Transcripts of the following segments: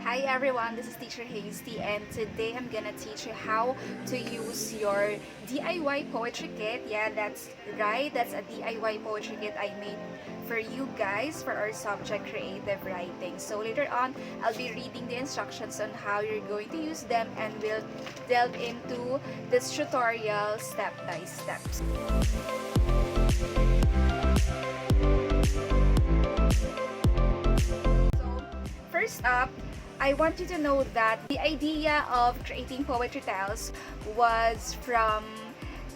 Hi everyone, this is Teacher Hazetee, and today I'm gonna teach you how to use your DIY poetry kit. Yeah, that's right, that's a DIY poetry kit I made for you guys for our subject creative writing. So later on, I'll be reading the instructions on how you're going to use them, and we'll delve into this tutorial step by step. First up, I want you to know that the idea of creating poetry tiles was from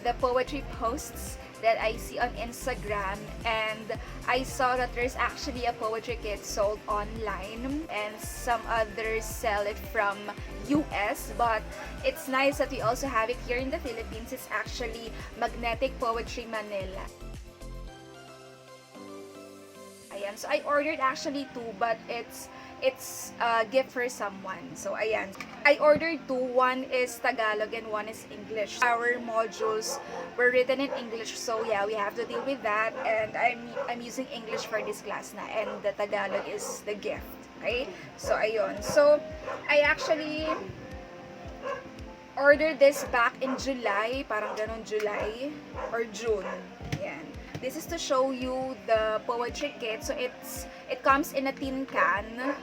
the poetry posts that I see on Instagram, and I saw that there's actually a poetry kit sold online and some others sell it from US, but it's nice that we also have it here in the Philippines. It's actually Magnetic Poetry Manila. Ayan. So I ordered actually two, but it's a gift for someone. So ayan. I ordered two. One is Tagalog and one is English. Our modules were written in English, so yeah, we have to deal with that. And I'm using English for this class na, and the Tagalog is the gift. Okay? So ayun. So I actually ordered this back in July, parang ganun, July or June. Ayan. This is to show you the poetry kit. So it comes in a tin can.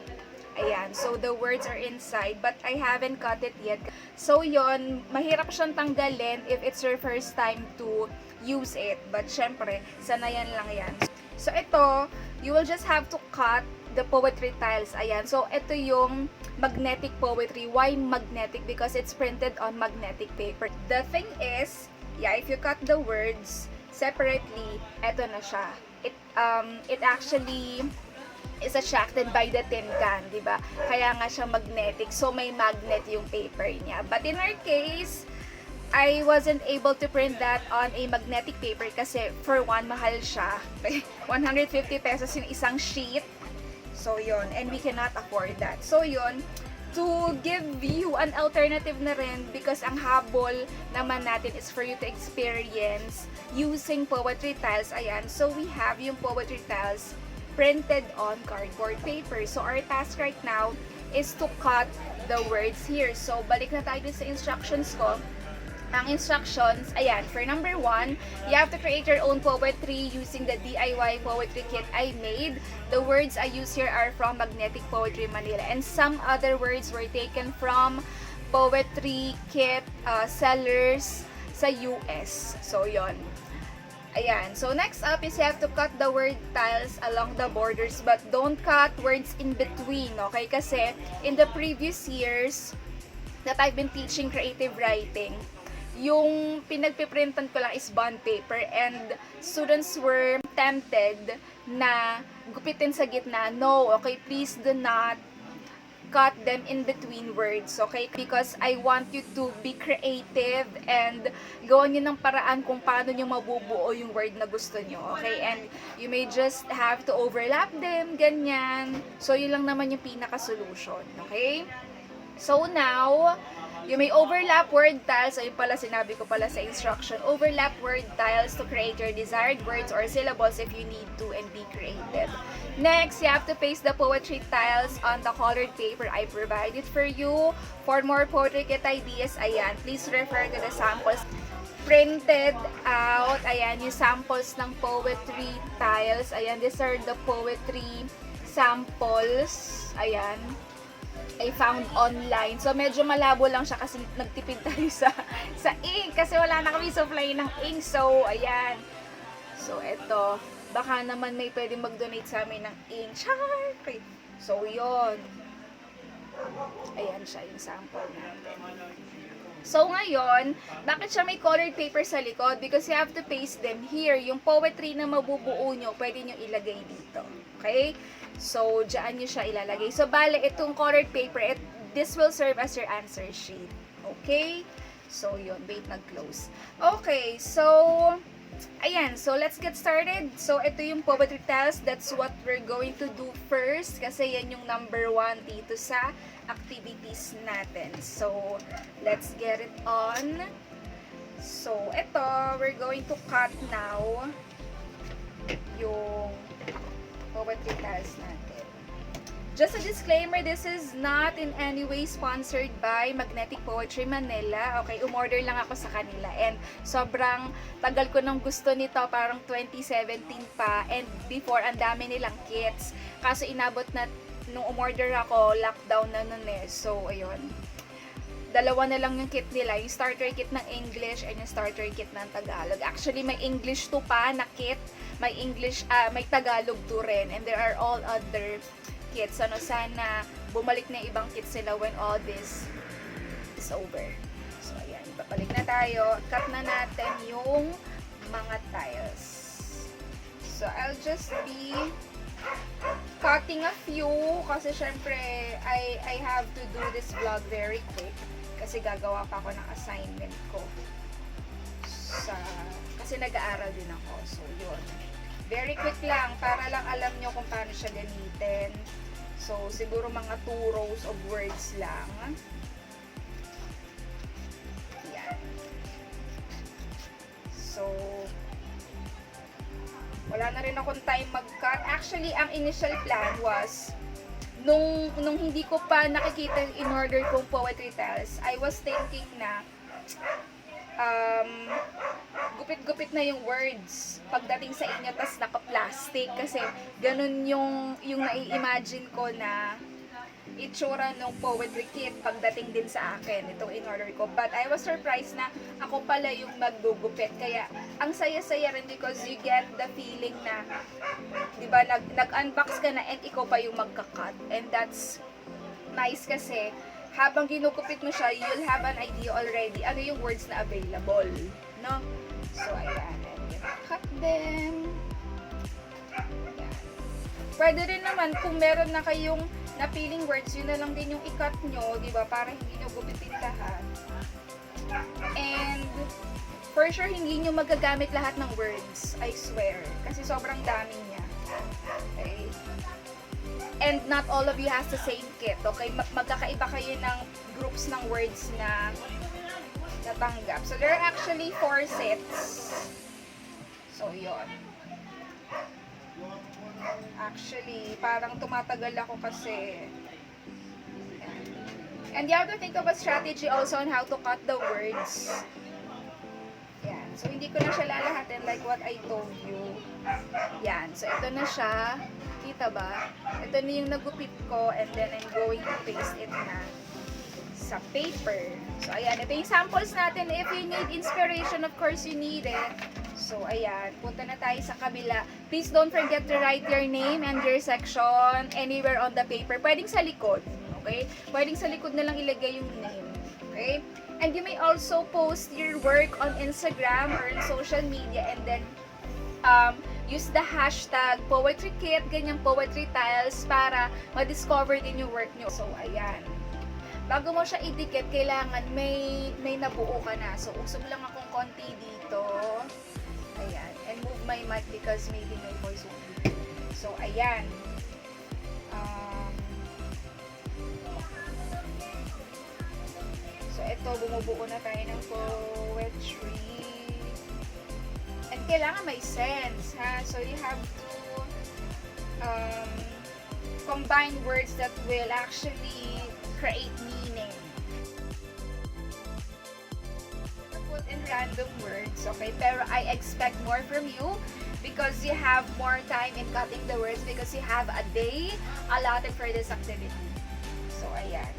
Ayan. So the words are inside, but I haven't cut it yet. So yon, mahirap siyang tanggalin if it's your first time to use it. But syempre, sanayan lang yan. So ito, you will just have to cut the poetry tiles. Ayan. So ito yung magnetic poetry. Why magnetic? Because it's printed on magnetic paper. The thing is, yeah, if you cut the words separately, eto na siya. It actually is attracted by the tin can, di ba? Kaya nga siya magnetic. So may magnet yung paper niya. But in our case, I wasn't able to print that on a magnetic paper kasi for one, mahal siya. 150 pesos yung isang sheet. So yun, and we cannot afford that. So yun, to give you an alternative na rin, because ang habol naman natin is for you to experience using poetry tiles. Ayan, so we have yung poetry tiles printed on cardboard paper. So our task right now is to cut the words here. So balik na tayo sa instructions ko. Ang instructions, ayan, for number 1, you have to create your own poetry using the DIY poetry kit I made. The words I use here are from Magnetic Poetry Manila, and some other words were taken from poetry kit sellers sa US. So, yon. Ayan. So, next up is you have to cut the word tiles along the borders, but don't cut words in between, okay? Kasi in the previous years that I've been teaching creative writing, yung pinagpiprintan ko lang is bond paper, and students were tempted na gupitin sa gitna. No, okay, please do not cut them in between words, okay? Because I want you to be creative and gawin nyo ng paraan kung paano nyo mabubuo yung word na gusto nyo, okay? And you may just have to overlap them, ganyan. So, yun lang naman yung pinaka-solution, okay? So, now, you may overlap word tiles. Ayun pala, sinabi ko pala sa instruction. Overlap word tiles to create your desired words or syllables if you need to and be creative. Next, you have to paste the poetry tiles on the colored paper I provided for you. For more poetry kit ideas, ayan, please refer to the samples printed out. Ayan, yung samples ng poetry tiles. Ayan, these are the poetry samples. Ayan. I found online. So, medyo malabo lang siya kasi nagtipid tayo sa ink. Kasi wala na kami supply ng ink. So, ayan. So, eto. Baka naman may pwede mag-donate sa amin ng ink. Char! Okay. So, yon. Ayan siya yung sample natin. So, ngayon, bakit siya may colored paper sa likod? Because you have to paste them here. Yung poetry na mabubuo nyo, pwede nyo ilagay dito. Okay? So, dyan nyo siya ilalagay. So, bale, itong colored paper, this will serve as your answer sheet. Okay? So, yun. Wait, nag-close. Okay, so, ayan. So, let's get started. So, ito yung poetry tiles. That's what we're going to do first. Kasi yan yung number 1 dito sa activities natin. So, let's get it on. So, ito, we're going to cut now yung poetry tiles natin. Just a disclaimer, this is not in any way sponsored by Magnetic Poetry Manila. Okay, umorder lang ako sa kanila. And sobrang tagal ko nang gusto nito, parang 2017 pa. And before, ang dami nilang kits. Kaso inabot na, nung umorder ako, lockdown na nun eh. So, ayun. Dalawa na lang yung kit nila. Yung starter kit ng English and yung starter kit ng Tagalog. Actually, may English to pa na kit. May English, may Tagalog to rin. And there are all other kits. Ano, sana bumalik na ibang kits sila when all this is over. So, ayan. Babalik na tayo. Cut na natin yung mga tiles. So, I'll just be cutting a few kasi syempre I have to do this vlog very quick kasi gagawa pa ako ng assignment ko kasi nag-aaral din ako. So, yun. Very quick lang para lang alam nyo kung paano siya gamitin. So, siguro mga 2 rows of words lang. Yan. So, wala na rin akong time mag-cut. Actually, ang initial plan was, nung hindi ko pa nakikita yung in-order kong poetry tiles, I was thinking na, gupit-gupit na yung words pagdating sa inyo, tas naka-plastic kasi ganun yung nai-imagine ko na itsura ng poetry kit pagdating din sa akin itong in-order ko. But I was surprised na ako pala yung magugupit, kaya ang saya-saya rin because you get the feeling na, di ba, nag-unbox ka na and ikaw pa yung magka-cut, and that's nice kasi habang ginugupit mo siya, you'll have an idea already ano yung words na available, no? So, ayan. Cut them. Ayan. Pwede rin naman, kung meron na kayong napiling words, yun na lang din yung i-cut nyo, di ba? Para hindi nyo gupitin lahat. And, for sure, hindi nyo magagamit lahat ng words. I swear. Kasi sobrang dami niya. Okay? And not all of you has the same kit, okay? Magkakaiba kayo ng groups ng words na natanggap. So, there are actually 4 sets. So, yon. Actually, parang tumatagal ako kasi. And you have to think of a strategy also on how to cut the words. Yan. So, hindi ko na siya lalahatin like what I told you. Yan. So, ito na siya. Kita ba? Ito na yung nagupit ko and then I'm going to paste it na sa paper. So, ayan. Ito yung samples natin. If you need inspiration, of course, you need it. So, ayan. Punta na tayo sa kabila. Please don't forget to write your name and your section anywhere on the paper. Pwedeng sa likod. Okay? Pwedeng sa likod na lang ilagay yung name. Okay? And you may also post your work on Instagram or in social media and then use the hashtag poetry kit, ganyang poetry tiles para ma-discover din yung work nyo. So, ayan. Bago mo siya idikit, kailangan may nabuo ka na. So, usog lang akong konti dito. Ayan. And move my mic because maybe my voice won't be good. So, ayan. So, ito, bumubuo na tayo ng poetry. And kailangan may sense, ha? So, you have to combine words that will actually create meaning. Put in random words, okay? Pero I expect more from you because you have more time in cutting the words because you have a day allotted for this activity. So, ayan.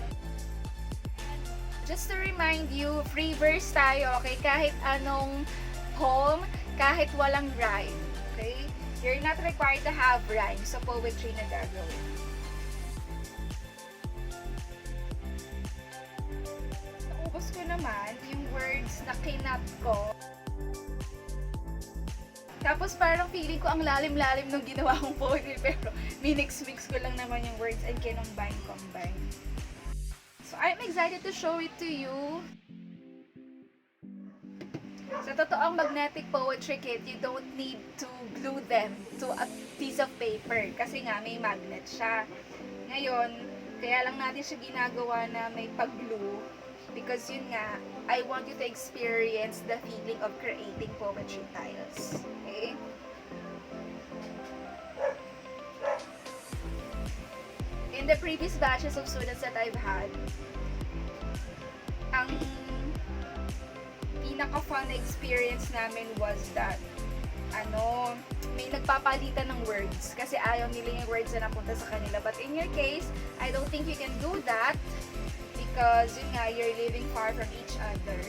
Just to remind you, free verse tayo, okay? Kahit anong poem, kahit walang rhyme, okay? You're not required to have rhyme sa poetry na gagawin. Naubos ko naman yung words na kinat ko. Tapos parang feeling ko ang lalim-lalim nung ginawa kong poetry, pero minix-mix ko lang naman yung words and kinombine-combine. So I'm excited to show it to you. Sa totoong magnetic poetry kit, you don't need to glue them to a piece of paper kasi nga may magnet siya. Ngayon, kaya lang natin siya ginagawa na may pag-glue because yun nga, I want you to experience the feeling of creating poetry tiles. Okay? In in the previous batches of students that I've had, ang pinaka-fun experience namin was that may nagpapalitan ng words kasi ayaw nila yung words na napunta sa kanila. But in your case, I don't think you can do that because yun nga, you're living far from each other.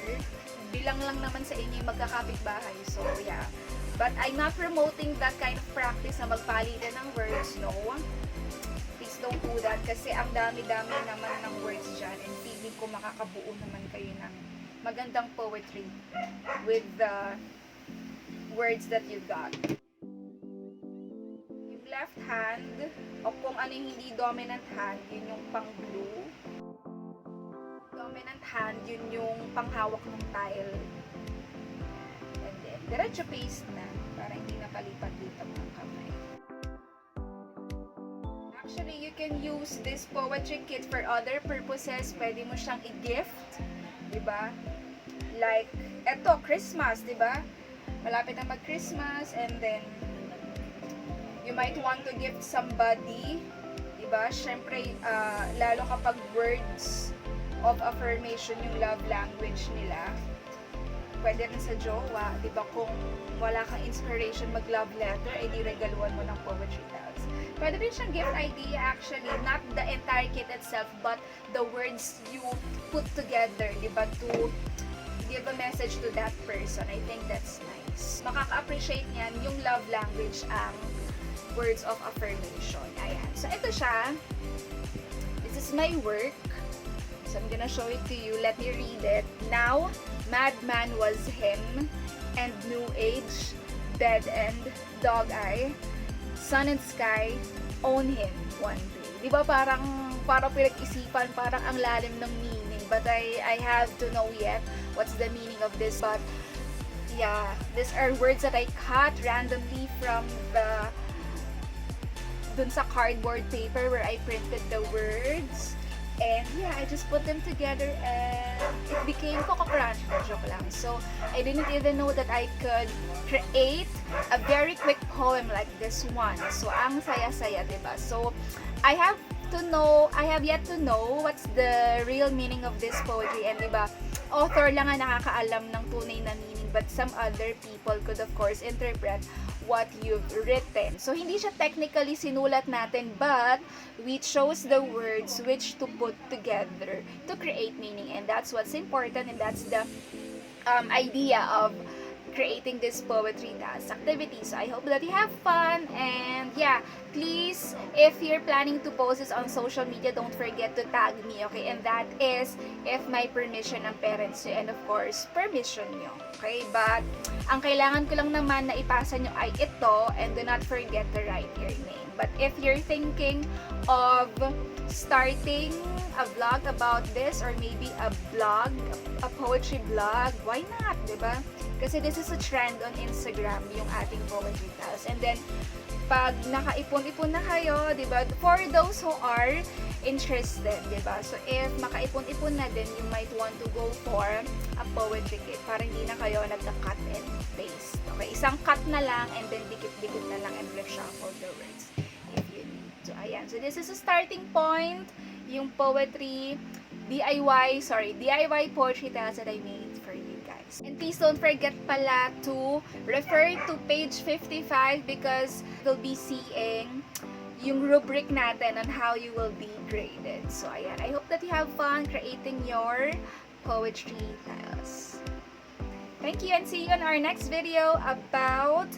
Bilang lang naman sa inyo yung magkakapit-bahay. So yeah. But I'm not promoting that kind of practice na magpalitan ng words, no. Please don't do that kasi ang dami-dami naman ng words dyan and feeling ko makakabuo naman kayo ng magandang poetry with the words that you got. Yung left hand, o kung ano yung hindi dominant hand, yun yung pang blue. Dominant hand, yun yung panghawak ng tile. And then, diretso paste na, para hindi napalipat-lipat ng kamay. Actually, you can use this poetry kit for other purposes. Pwede mo siyang i-gift, diba? Like, eto, Christmas, diba? Malapit na mag-Christmas, and then you might want to gift somebody, diba? Syempre, lalo kapag words of affirmation yung love language nila, pwede rin sa jowa, diba? Kung wala kang inspiration mag-love letter, eh di regaluhan mo ng poetry tiles. Pwede rin siyang gift idea actually, not the entire kit itself, but the words you put together, diba? To give a message to that person. I think that's nice. Makaka-appreciate niyan yung love language ang words of affirmation. Ayan. So, ito siya. This is my work. So, I'm gonna show it to you. Let me read it. Now, madman was him, and new age, dead end, dog eye, sun and sky, own him one day. Di ba parang pinag-isipan, parang ang lalim ng meaning. But I have to know yet what's the meaning of this. But yeah, these are words that I cut randomly from dun sa cardboard paper where I printed the words. And yeah, I just put them together and it became Coco Crunch. Joke lang. So I didn't even know that I could create a very quick poem like this one. So ang saya-saya, diba? So I have yet to know what's the real meaning of this poetry. And diba, author lang ang nakakaalam ng tunay na meaning, but some other people could of course interpret what you've written. So hindi siya technically sinulat natin, but we chose the words which to put together to create meaning, and that's what's important, and that's the idea of creating this poetry dance activity. So I hope that you have fun, and yeah, please, if you're planning to post this on social media, don't forget to tag me, okay? And that is if my permission ng parents nyo, and of course, permission nyo, okay? But ang kailangan ko lang naman na ipasa nyo ay ito, and do not forget to write your name. But if you're thinking of starting a vlog about this, or maybe a blog, a poetry blog, why not, diba? Kasi this is a trend on Instagram, yung ating poetry tiles. And then, pag nakaipon-ipon na kayo, diba? For those who are interested, diba? So, if makaipon-ipon na din, you might want to go for a poetry kit para hindi na kayo nagka-cut and paste. Okay? Isang cut na lang, and then dikit-dikit na lang, and reshuffle the words if you need to. Ayan. So, this is a starting point, yung poetry, DIY poetry tiles that I made for you. And please don't forget pala to refer to page 55 because you'll be seeing yung rubric natin on how you will be graded. So, ayan. I hope that you have fun creating your poetry tiles. Thank you, and see you in our next video about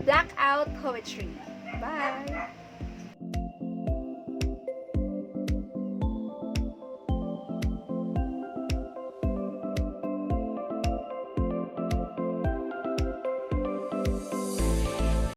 blackout poetry. Bye!